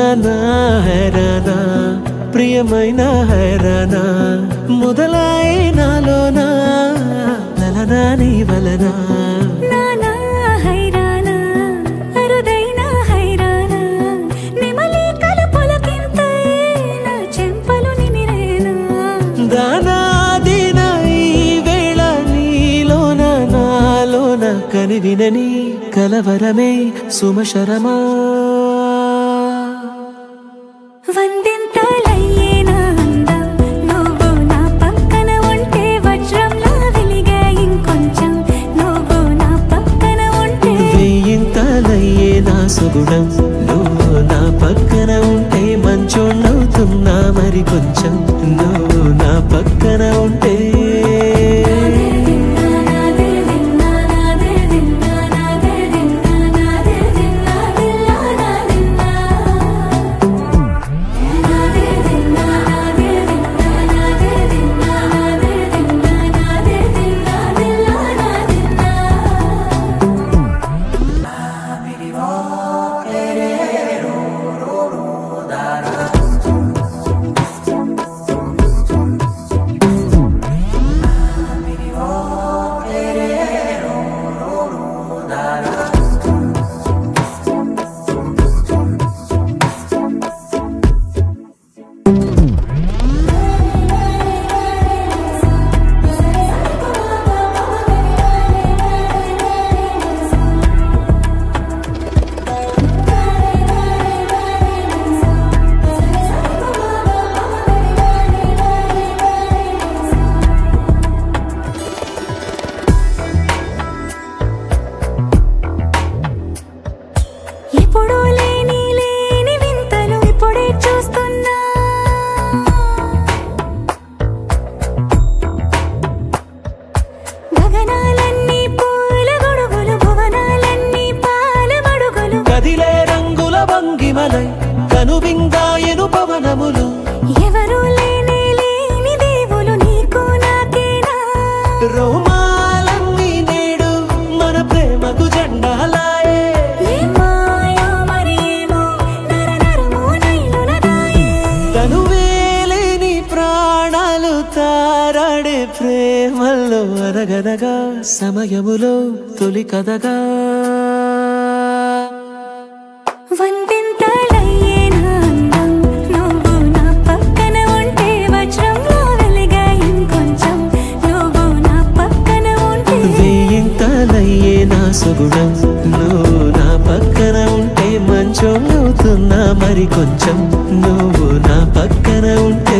హైరానా హైరానా ప్రియమైన హైరానా మొదలై నాలోనా లలనా నీ వలనా కనివినని కలవరమే సుమశరమా వందింతలయ్యేనా అందం నువ్వు నా పక్కన ఉంటే వజ్రంలా వెలిగే ఇంకొంచెం నువ్వు నా పక్కన ఉంటే వెయ్యింతలయ్యేనా సుగుణం నువ్వు నా పక్కన ఉంటే మంచోణ్ణవుతున్నా మరి కొంచెం నువ్వు నా పక్కన ఉంటే కనువిందాయను పవనములు ఎవరు లేని దేవులు నీకు నాకేనా రోమాలన్నీ నేడు మన ప్రేమకు జెండాలాయే మాయా మరేమో నరనరమో నైలునదాయే తనువేలేని ప్రాణాలు తారాడే ప్రేమల్లో అనగనగా సమయములో తొలి కథగా వందింతలయ్యేనా అందం నువ్వు నా పక్కన ఉంటే వజ్రంలా వెలిగే ఇంకొంచెం నువ్వు నా పక్కన ఉంటే వెయ్యింతలయ్యేనా సుగుణం నువ్వు నా పక్కన ఉంటే మంచోణ్ణవుతున్నా మరి కొంచెం నువ్వు నా పక్కన ఉంటే